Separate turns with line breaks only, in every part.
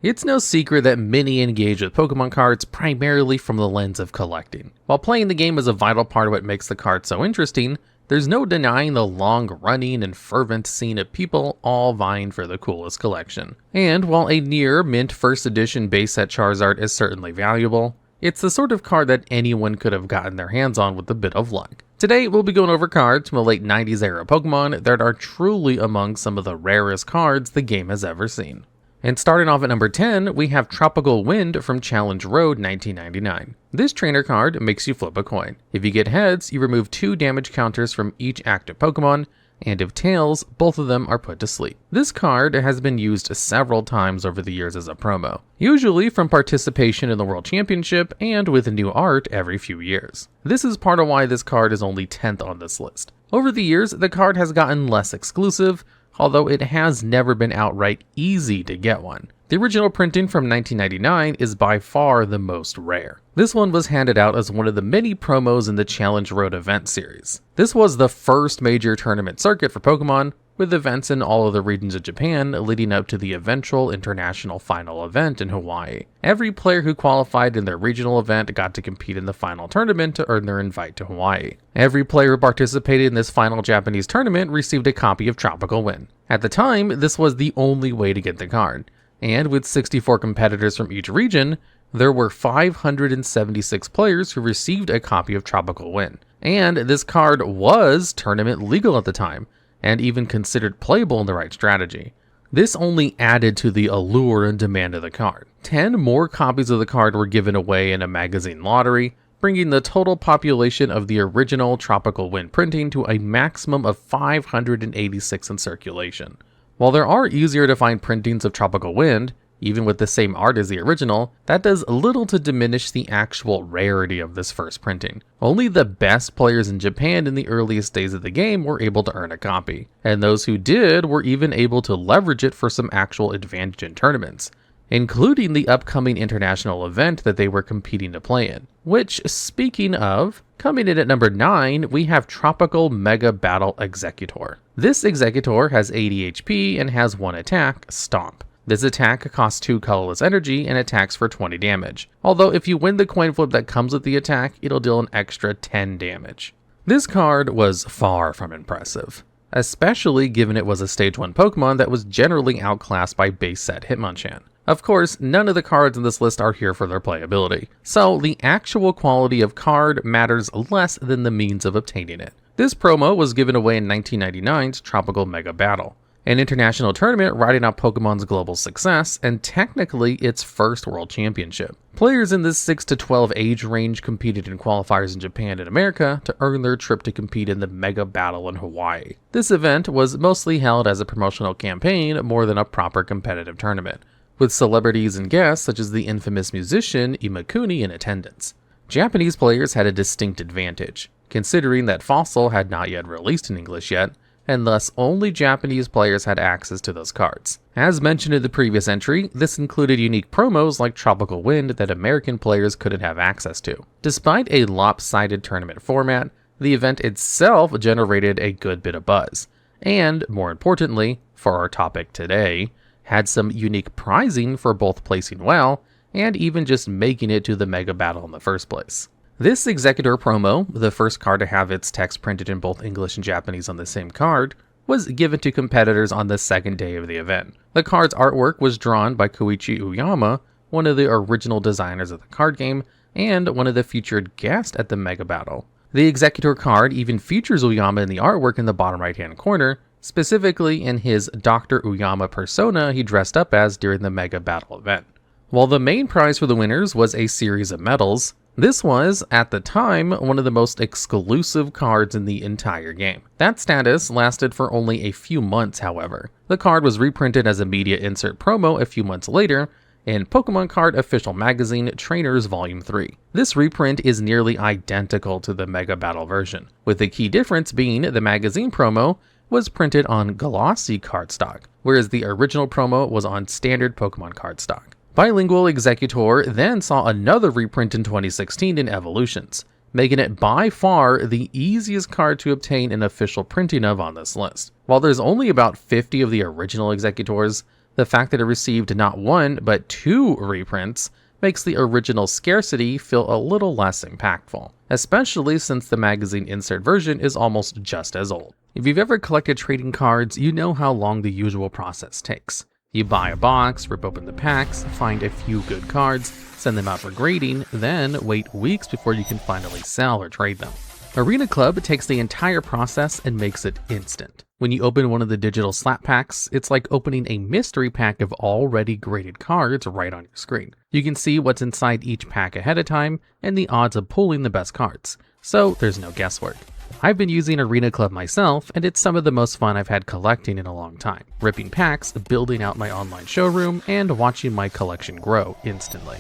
It's no secret that many engage with Pokemon cards primarily from the lens of collecting. While playing the game is a vital part of what makes the card so interesting, there's no denying the long-running and fervent scene of people all vying for the coolest collection. And while a near mint first edition base set Charizard is certainly valuable, it's the sort of card that anyone could have gotten their hands on with a bit of luck. Today we'll be going over cards from the late 90s era Pokemon that are truly among some of the rarest cards the game has ever seen. And starting off at number 10, we have Tropical Wind from Challenge Road 1999. This trainer card makes you flip a coin. If you get heads, you remove 2 damage counters from each active Pokemon, and if tails, both of them are put to sleep. This card has been used several times over the years as a promo, usually from participation in the World Championship and with new art every few years. This is part of why this card is only 10th on this list. Over the years, the card has gotten less exclusive, although it has never been outright easy to get one. The original printing from 1999 is by far the most rare. This one was handed out as one of the many promos in the Challenge Road event series. This was the first major tournament circuit for Pokemon, with events in all of the regions of Japan leading up to the eventual international final event in Hawaii. Every player who qualified in their regional event got to compete in the final tournament to earn their invite to Hawaii. Every player who participated in this final Japanese tournament received a copy of Tropical Wind. At the time, this was the only way to get the card, and with 64 competitors from each region, there were 576 players who received a copy of Tropical Wind. And this card was tournament legal at the time, and even considered playable in the right strategy. This only added to the allure and demand of the card. 10 more copies of the card were given away in a magazine lottery, bringing the total population of the original Tropical Wind printing to a maximum of 586 in circulation. While there are easier to find printings of Tropical Wind, even with the same art as the original, that does little to diminish the actual rarity of this first printing. Only the best players in Japan in the earliest days of the game were able to earn a copy, and those who did were even able to leverage it for some actual advantage in tournaments, including the upcoming international event that they were competing to play in. Which, speaking of, coming in at number 9, we have Tropical Mega Battle Exeggutor. This Exeggutor has 80 HP and has 1 attack, Stomp. This attack costs 2 colorless energy and attacks for 20 damage, although if you win the coin flip that comes with the attack, it'll deal an extra 10 damage. This card was far from impressive, especially given it was a stage 1 Pokemon that was generally outclassed by base set Hitmonchan. Of course, none of the cards in this list are here for their playability, so the actual quality of card matters less than the means of obtaining it. This promo was given away in 1999's Tropical Mega Battle, an international tournament riding out Pokemon's global success, and technically its first world championship. Players in this 6 to 12 age range competed in qualifiers in Japan and America to earn their trip to compete in the Mega Battle in Hawaii. This event was mostly held as a promotional campaign more than a proper competitive tournament, with celebrities and guests such as the infamous musician Imakuni in attendance. Japanese players had a distinct advantage, considering that Fossil had not yet released in English yet, and thus only Japanese players had access to those cards. As mentioned in the previous entry, this included unique promos like Tropical Wind that American players couldn't have access to. Despite a lopsided tournament format, the event itself generated a good bit of buzz, and more importantly, for our topic today, had some unique prizing for both placing well and even just making it to the Mega Battle in the first place. This Exeggutor promo, the first card to have its text printed in both English and Japanese on the same card, was given to competitors on the second day of the event. The card's artwork was drawn by Koichi Uyama, one of the original designers of the card game, and one of the featured guests at the Mega Battle. The Exeggutor card even features Uyama in the artwork in the bottom right-hand corner, specifically in his Dr. Uyama persona he dressed up as during the Mega Battle event. While the main prize for the winners was a series of medals, this was, at the time, one of the most exclusive cards in the entire game. That status lasted for only a few months, however. The card was reprinted as a media insert promo a few months later in Pokemon Card Official Magazine Trainers Volume 3. This reprint is nearly identical to the Mega Battle version, with the key difference being the magazine promo was printed on glossy cardstock, whereas the original promo was on standard Pokemon cardstock. Bilingual Exeggutor then saw another reprint in 2016 in Evolutions, making it by far the easiest card to obtain an official printing of on this list. While there's only about 50 of the original Exeggutors, The fact that it received not one, but 2 reprints makes the original scarcity feel a little less impactful, especially since the magazine insert version is almost just as old. If you've ever collected trading cards, you know how long the usual process takes. You buy a box, rip open the packs, find a few good cards, send them out for grading, then wait weeks before you can finally sell or trade them. Arena Club takes the entire process and makes it instant. When you open one of the digital slap packs, it's like opening a mystery pack of already graded cards right on your screen. You can see what's inside each pack ahead of time and the odds of pulling the best cards, so there's no guesswork. I've been using Arena Club myself, and it's some of the most fun I've had collecting in a long time. Ripping packs, building out my online showroom, and watching my collection grow instantly.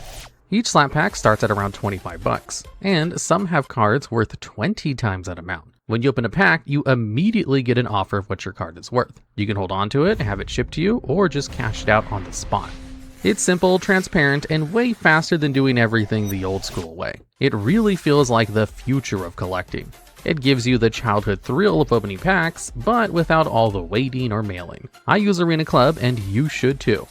Each slap pack starts at around $25, and some have cards worth 20 times that amount. When you open a pack, you immediately get an offer of what your card is worth. You can hold on to it, have it shipped to you, or just cash it out on the spot. It's simple, transparent, and way faster than doing everything the old school way. It really feels like the future of collecting. It gives you the childhood thrill of opening packs, but without all the waiting or mailing. I use Arena Club, and you should too.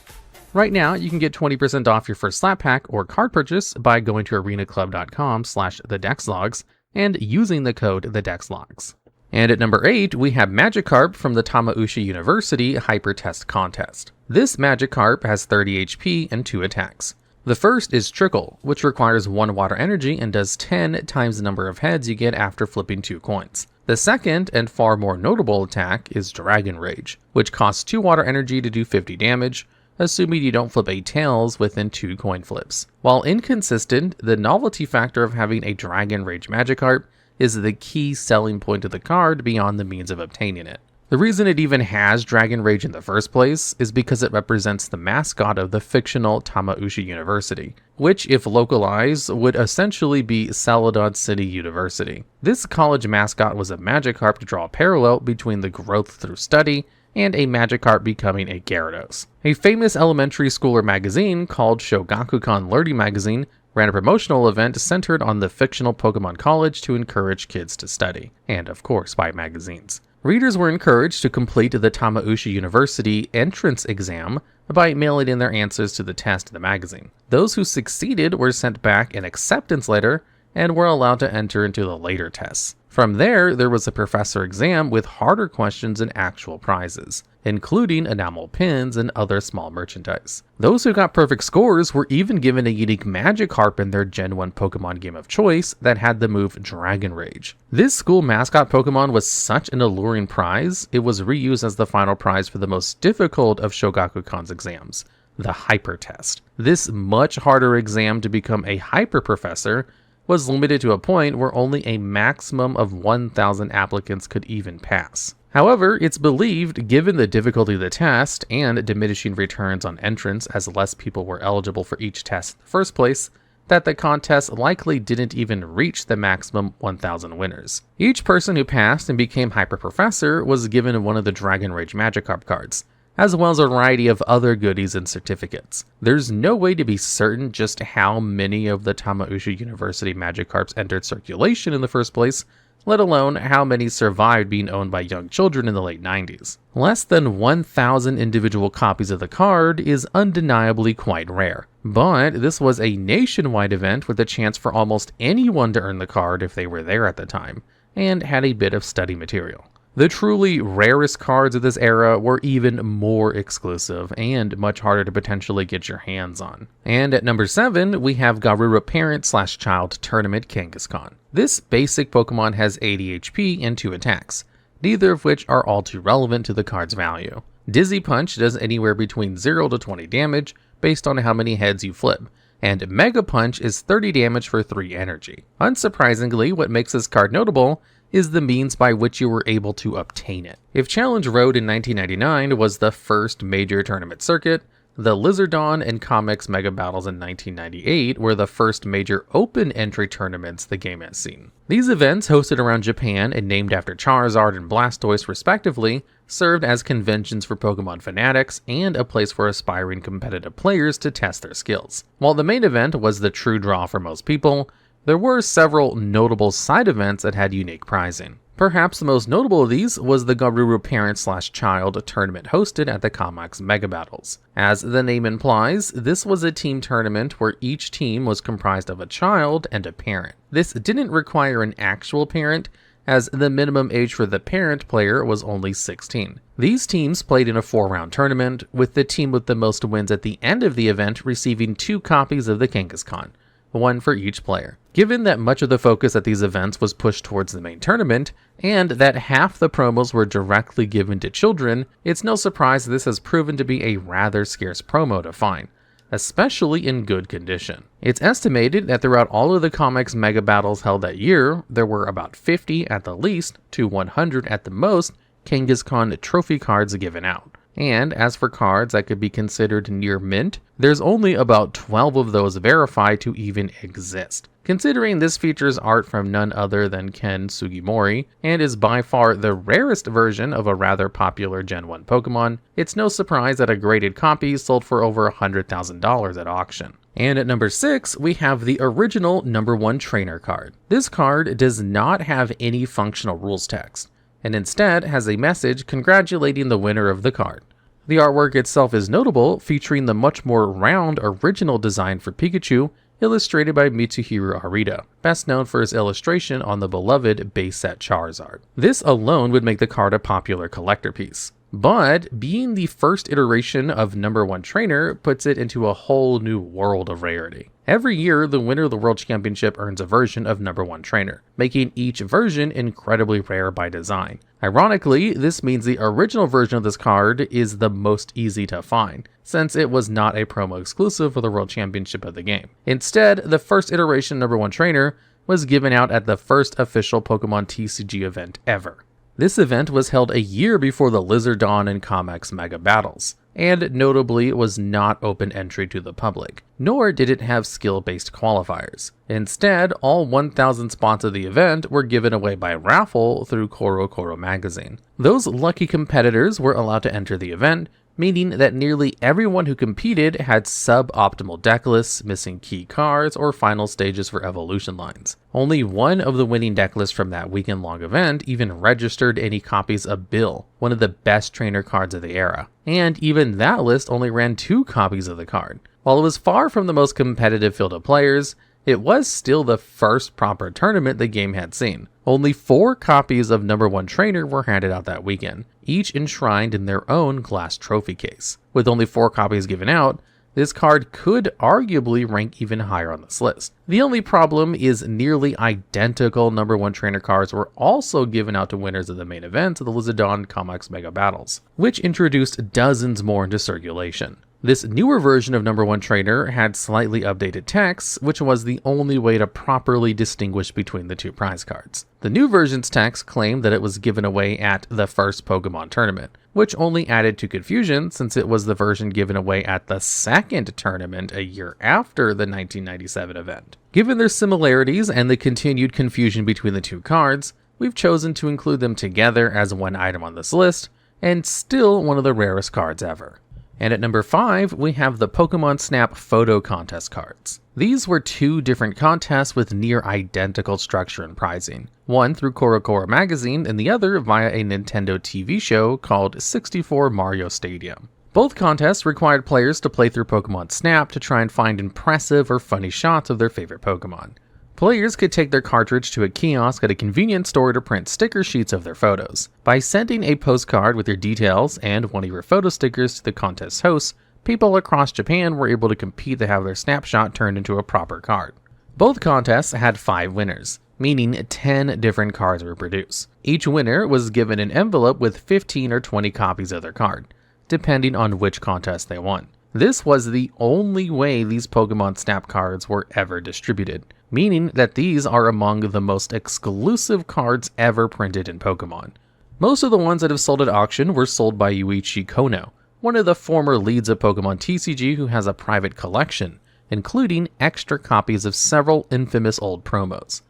Right now, you can get 20% off your first slap pack or card purchase by going to arenaclub.com/thedexlogs and using the code thedexlogs. And at number 8, we have Magikarp from the Tamamushi University Hyper Test Contest. This Magikarp has 30 HP and 2 attacks. The first is Trickle, which requires 1 water energy and does 10 times the number of heads you get after flipping 2 coins. The second, and far more notable attack, is Dragon Rage, which costs 2 water energy to do 50 damage, assuming you don't flip 8 tails within 2 coin flips. While inconsistent, the novelty factor of having a Dragon Rage Magikarp is the key selling point of the card beyond the means of obtaining it. The reason it even has Dragon Rage in the first place is because it represents the mascot of the fictional Tamamushi University, which, if localized, would essentially be Celadon City University. This college mascot was a Magikarp to draw a parallel between the growth through study and a Magikarp becoming a Gyarados. A famous elementary schooler magazine called Shogakukan Learning Magazine ran a promotional event centered on the fictional Pokemon College to encourage kids to study, and of course buy magazines. Readers were encouraged to complete the Tamamushi University entrance exam by mailing in their answers to the test in the magazine. Those who succeeded were sent back an acceptance letter and were allowed to enter into the later tests. From there was a professor exam with harder questions and actual prizes, including enamel pins and other small merchandise. Those who got perfect scores were even given a unique Magikarp in their Gen 1 Pokemon game of choice that had the move Dragon Rage. This school mascot Pokemon was such an alluring prize, it was reused as the final prize for the most difficult of Shogakukan's exams, the Hyper Test. This much harder exam to become a Hyper Professor was limited to a point where only a maximum of 1,000 applicants could even pass. However, it's believed, given the difficulty of the test and diminishing returns on entrance as less people were eligible for each test in the first place, that the contest likely didn't even reach the maximum 1,000 winners. Each person who passed and became Hyper Professor was given one of the Dragon Rage Magikarp cards, as well as a variety of other goodies and certificates. There's no way to be certain just how many of the Tamamushi University Magikarps entered circulation in the first place, let alone how many survived being owned by young children in the late 90s. Less than 1,000 individual copies of the card is undeniably quite rare, but this was a nationwide event with a chance for almost anyone to earn the card if they were there at the time, and had a bit of study material. The truly rarest cards of this era were even more exclusive and much harder to potentially get your hands on. And at number 7, we have Garura Parent/Child Tournament Kangaskhan. This basic Pokemon has 80 HP and 2 attacks, neither of which are all too relevant to the card's value. Dizzy Punch does anywhere between 0 to 20 damage based on how many heads you flip, and Mega Punch is 30 damage for 3 energy. Unsurprisingly, what makes this card notable is the means by which you were able to obtain it. If Challenge Road in 1999 was the first major tournament circuit, the Lizardon and Comics Mega Battles in 1998 were the first major open entry tournaments the game has seen. These events, hosted around Japan and named after Charizard and Blastoise respectively, served as conventions for Pokemon fanatics and a place for aspiring competitive players to test their skills. While the main event was the true draw for most people, there were several notable side events that had unique prizing. Perhaps the most notable of these was the Garura parent/child tournament hosted at the Comics Mega Battles. As the name implies, this was a team tournament where each team was comprised of a child and a parent. This didn't require an actual parent, as the minimum age for the parent player was only 16. These teams played in a 4-round tournament, with the team with the most wins at the end of the event receiving 2 copies of the Kangaskhan, one for each player. Given that much of the focus at these events was pushed towards the main tournament, and that half the promos were directly given to children, it's no surprise this has proven to be a rather scarce promo to find, especially in good condition. It's estimated that throughout all of the Comics Mega Battles held that year, there were about 50 at the least to 100 at the most Kangaskhan trophy cards given out. And as for cards that could be considered near mint, there's only about 12 of those verified to even exist. Considering this features art from none other than Ken Sugimori, and is by far the rarest version of a rather popular Gen 1 Pokemon, it's no surprise that a graded copy sold for over $100,000 at auction. And at number 6, we have the original number 1 trainer card. This card does not have any functional rules text, and instead has a message congratulating the winner of the card. The artwork itself is notable, featuring the much more round original design for Pikachu, illustrated by Mitsuhiro Arita, best known for his illustration on the beloved base set Charizard. This alone would make the card a popular collector piece. But being the first iteration of number 1 trainer puts it into a whole new world of rarity. Every year, the winner of the World Championship earns a version of number 1 trainer, making each version incredibly rare by design. Ironically, this means the original version of this card is the most easy to find, since it was not a promo exclusive for the World Championship of the game. Instead, the first iteration number 1 trainer was given out at the first official Pokemon TCG event ever. This event was held a year before the Lizardon and Comics Mega Battles, and notably was not open entry to the public, nor did it have skill-based qualifiers. Instead, all 1,000 spots of the event were given away by raffle through CoroCoro magazine. Those lucky competitors were allowed to enter the event, meaning that nearly everyone who competed had suboptimal deck lists, missing key cards, or final stages for evolution lines. Only one of the winning deck lists from that weekend-long event even registered any copies of Bill, one of the best trainer cards of the era. And even that list only ran 2 copies of the card. While it was far from the most competitive field of players, it was still the first proper tournament the game had seen. Only 4 copies of number 1 trainer were handed out that weekend, each enshrined in their own glass trophy case. With only 4 copies given out, this card could arguably rank even higher on this list. The only problem is nearly identical number 1 trainer cards were also given out to winners of the main event of the Lizardon Comics Mega Battles, which introduced dozens more into circulation. This newer version of number 1 trainer had slightly updated text, which was the only way to properly distinguish between the 2 prize cards. The new version's text claimed that it was given away at the first Pokemon tournament, which only added to confusion since it was the version given away at the second tournament a year after the 1997 event. Given their similarities and the continued confusion between the 2 cards, we've chosen to include them together as one item on this list, and still one of the rarest cards ever. And at number 5, we have the Pokemon Snap Photo Contest cards. These were 2 different contests with near identical structure and pricing, one through CoroCoro magazine and the other via a Nintendo TV show called 64 Mario Stadium. Both contests required players to play through Pokemon Snap to try and find impressive or funny shots of their favorite Pokemon. Players could take their cartridge to a kiosk at a convenience store to print sticker sheets of their photos. By sending a postcard with your details and one of your photo stickers to the contest hosts, people across Japan were able to compete to have their snapshot turned into a proper card. Both contests had 5 winners, meaning 10 different cards were produced. Each winner was given an envelope with 15 or 20 copies of their card, depending on which contest they won. This was the only way these Pokemon Snap cards were ever distributed, meaning that these are among the most exclusive cards ever printed in Pokemon. Most of the ones that have sold at auction were sold by Yuichi Kono, one of the former leads of Pokemon TCG who has a private collection, including extra copies of several infamous old promos.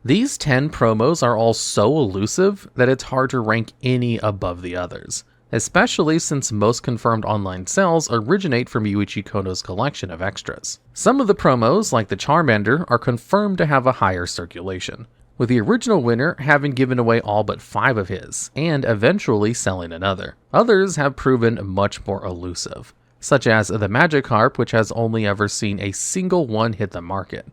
These 10 promos are all so elusive that it's hard to rank any above the others, especially since most confirmed online sales originate from Yuichi Kono's collection of extras. Some of the promos, like the Charmander, are confirmed to have a higher circulation, with the original winner having given away all but 5 of his, and eventually selling another. Others have proven much more elusive, such as the Magikarp, which has only ever seen a single one hit the market.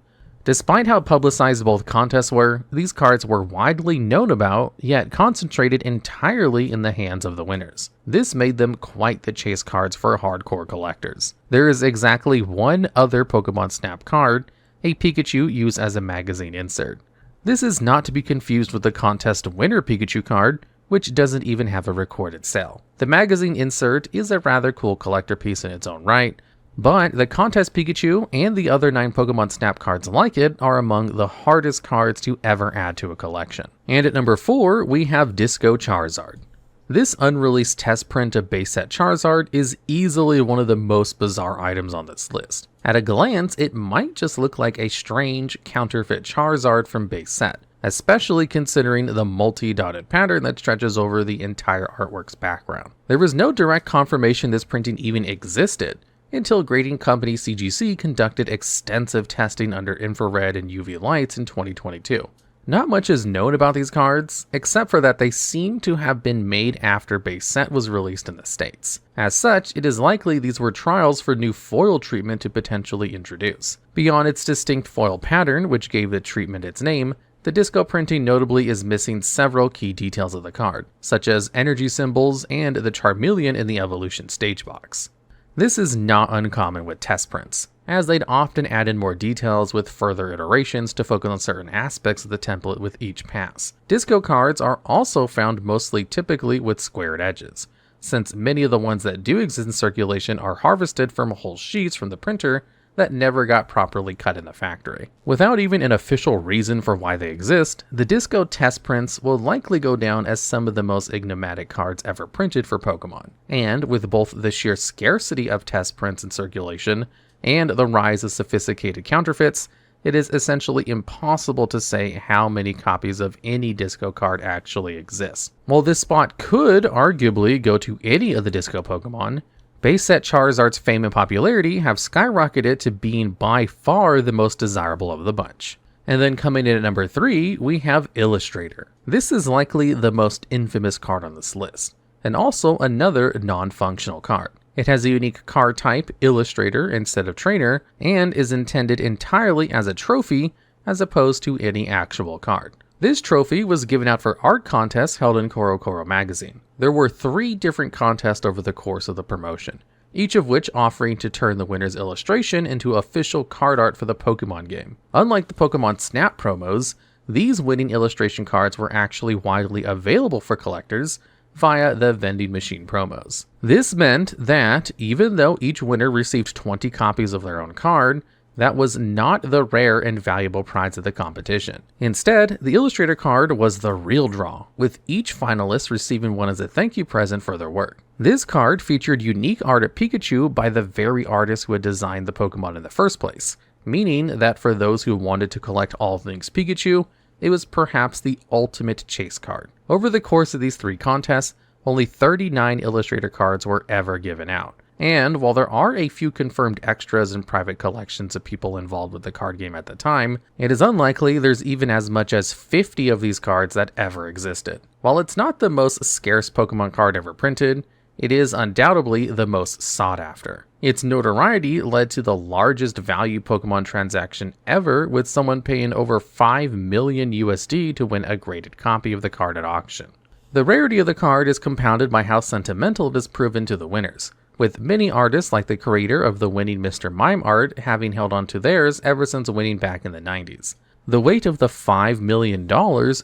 Despite how publicized both contests were, these cards were widely known about, yet concentrated entirely in the hands of the winners. This made them quite the chase cards for hardcore collectors. There is exactly one other Pokemon Snap card, a Pikachu used as a magazine insert. This is not to be confused with the contest winner Pikachu card, which doesn't even have a recorded sale. The magazine insert is a rather cool collector piece in its own right, but the contest Pikachu and the other 9 Pokemon Snap cards like it are among the hardest cards to ever add to a collection. And at number 4, we have Disco Charizard. This unreleased test print of base set Charizard is easily one of the most bizarre items on this list. At a glance, it might just look like a strange counterfeit Charizard from base set, especially considering the multi-dotted pattern that stretches over the entire artwork's background. There was no direct confirmation this printing even existed, until grading company CGC conducted extensive testing under infrared and UV lights in 2022. Not much is known about these cards, except for that they seem to have been made after base set was released in the States. As such, it is likely these were trials for new foil treatment to potentially introduce. Beyond its distinct foil pattern, which gave the treatment its name, the disco printing notably is missing several key details of the card, such as energy symbols and the Charmeleon in the evolution stage box. This is not uncommon with test prints, as they'd often add in more details with further iterations to focus on certain aspects of the template with each pass. Disco cards are also found mostly typically with squared edges, since many of the ones that do exist in circulation are harvested from whole sheets from the printer that never got properly cut in the factory. Without even an official reason for why they exist, the Disco test prints will likely go down as some of the most enigmatic cards ever printed for Pokemon. And with both the sheer scarcity of test prints in circulation and the rise of sophisticated counterfeits, it is essentially impossible to say how many copies of any Disco card actually exist. While this spot could arguably go to any of the Disco Pokemon, base set Charizard's fame and popularity have skyrocketed to being by far the most desirable of the bunch. And then coming in at number 3, we have Illustrator. This is likely the most infamous card on this list, and also another non-functional card. It has a unique card type, Illustrator, instead of Trainer, and is intended entirely as a trophy as opposed to any actual card. This trophy was given out for art contests held in CoroCoro magazine. There were 3 different contests over the course of the promotion, each of which offering to turn the winner's illustration into official card art for the Pokemon game. Unlike the Pokemon Snap promos, these winning illustration cards were actually widely available for collectors via the vending machine promos. This meant that, even though each winner received 20 copies of their own card, that was not the rare and valuable prize of the competition. Instead, the Illustrator card was the real draw, with each finalist receiving one as a thank you present for their work. This card featured unique art of Pikachu by the very artist who had designed the Pokemon in the first place, meaning that for those who wanted to collect all things Pikachu, it was perhaps the ultimate chase card. Over the course of these 3 contests, only 39 Illustrator cards were ever given out. And while there are a few confirmed extras and private collections of people involved with the card game at the time, it is unlikely there's even as much as 50 of these cards that ever existed. While it's not the most scarce Pokemon card ever printed, it is undoubtedly the most sought after. Its notoriety led to the largest value Pokemon transaction ever, with someone paying over 5 million USD to win a graded copy of the card at auction. The rarity of the card is compounded by how sentimental it is proven to the winners, with many artists like the creator of the winning Mr. Mime art having held on to theirs ever since winning back in the 90s. The weight of the $5 million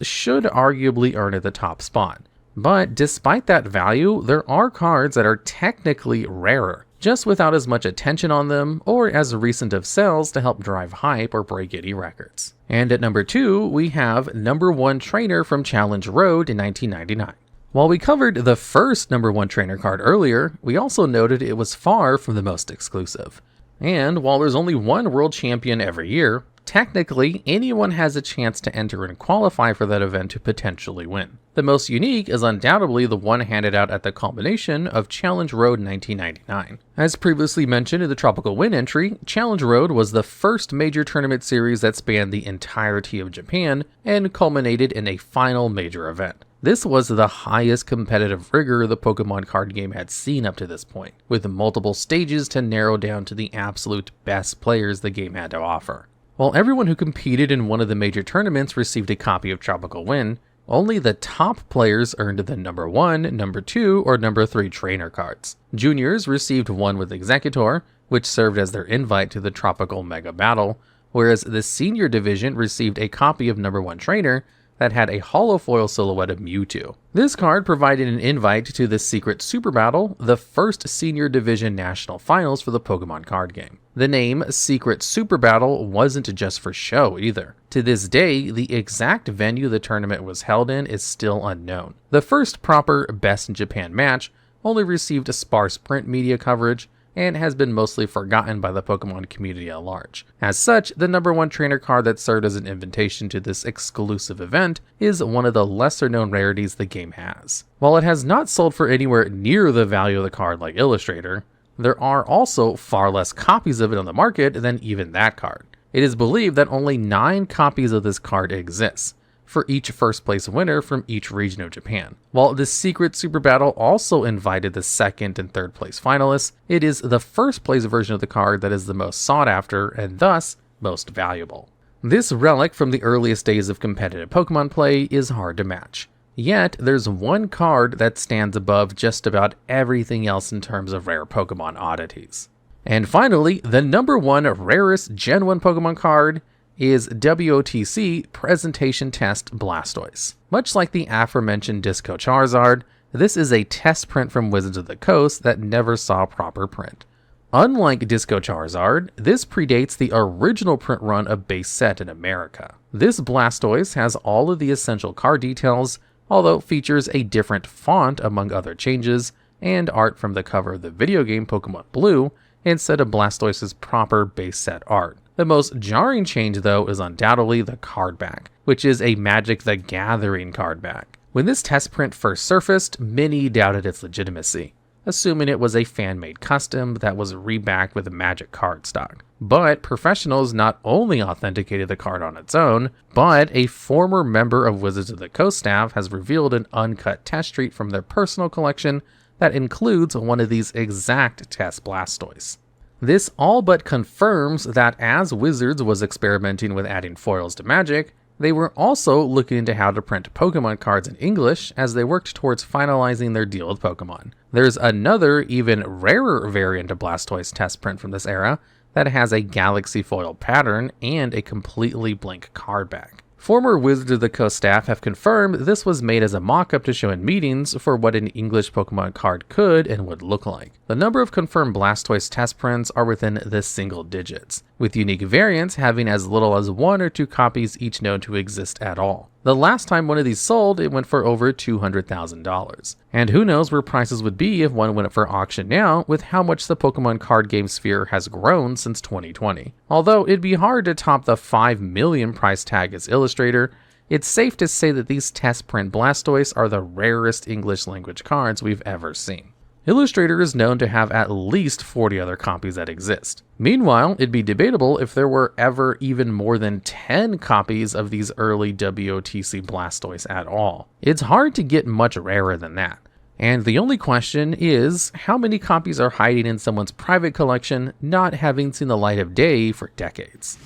should arguably earn it the top spot, but despite that value, there are cards that are technically rarer, just without as much attention on them or as recent of sales to help drive hype or break any records. And at number 2, we have number 1 trainer from Challenge Road in 1999. While we covered the first number 1 trainer card earlier, we also noted it was far from the most exclusive. And while there's only one world champion every year, Technically, anyone has a chance to enter and qualify for that event to potentially win. The most unique is undoubtedly the one handed out at the culmination of Challenge Road 1999. As previously mentioned in the Tropical Wind entry, Challenge Road was the first major tournament series that spanned the entirety of Japan and culminated in a final major event. This was the highest competitive rigor the Pokemon card game had seen up to this point, with multiple stages to narrow down to the absolute best players the game had to offer. While everyone who competed in one of the major tournaments received a copy of Tropical Wind, only the top players earned the number 1, number 2, or number 3 trainer cards. Juniors received one with Exeggutor, which served as their invite to the Tropical Mega Battle, whereas the senior division received a copy of number 1 trainer that had a holofoil silhouette of Mewtwo. This card provided an invite to the Secret Super Battle, the first Senior Division National Finals for the Pokemon card game. The name Secret Super Battle wasn't just for show either. To this day, the exact venue the tournament was held in is still unknown. The first proper Best in Japan match only received a sparse print media coverage and has been mostly forgotten by the Pokemon community at large. As such, the number 1 trainer card that served as an invitation to this exclusive event is one of the lesser known rarities the game has. While it has not sold for anywhere near the value of the card like Illustrator, there are also far less copies of it on the market than even that card. It is believed that only 9 copies of this card exists, for each first place winner from each region of Japan. While the Secret Super Battle also invited the second and third place finalists, it is the first place version of the card that is the most sought after and thus most valuable. This relic from the earliest days of competitive Pokemon play is hard to match. Yet, there's one card that stands above just about everything else in terms of rare Pokemon oddities. And finally, the number 1 rarest Gen 1 Pokemon card is WotC Presentation Test Blastoise. Much like the aforementioned Disco Charizard, this is a test print from Wizards of the Coast that never saw proper print. Unlike Disco Charizard, this predates the original print run of base set in America. This Blastoise has all of the essential card details, although features a different font among other changes, and art from the cover of the video game Pokemon Blue instead of Blastoise's proper base set art. The most jarring change, though, is undoubtedly the card back, which is a Magic the Gathering card back. When this test print first surfaced, many doubted its legitimacy, assuming it was a fan-made custom that was rebacked with a Magic cardstock. But professionals not only authenticated the card on its own, but a former member of Wizards of the Coast staff has revealed an uncut test treat from their personal collection that includes one of these exact test Blastoise. This all but confirms that as Wizards was experimenting with adding foils to Magic, they were also looking into how to print Pokemon cards in English as they worked towards finalizing their deal with Pokemon. There's another, even rarer variant of Blastoise test print from this era that has a galaxy foil pattern and a completely blank card back. Former Wizards of the Coast staff have confirmed this was made as a mock-up to show in meetings for what an English Pokemon card could and would look like. The number of confirmed Blastoise test prints are within the single digits, with unique variants having as little as 1 or 2 copies each known to exist at all. The last time one of these sold, it went for over $200,000. And who knows where prices would be if one went up for auction now, with how much the Pokemon card game sphere has grown since 2020. Although it'd be hard to top the $5 million price tag as Illustrator, it's safe to say that these test print Blastoise are the rarest English language cards we've ever seen. Illustrator is known to have at least 40 other copies that exist. Meanwhile, it'd be debatable if there were ever even more than 10 copies of these early WotC Blastoise at all. It's hard to get much rarer than that. And the only question is, how many copies are hiding in someone's private collection not having seen the light of day for decades?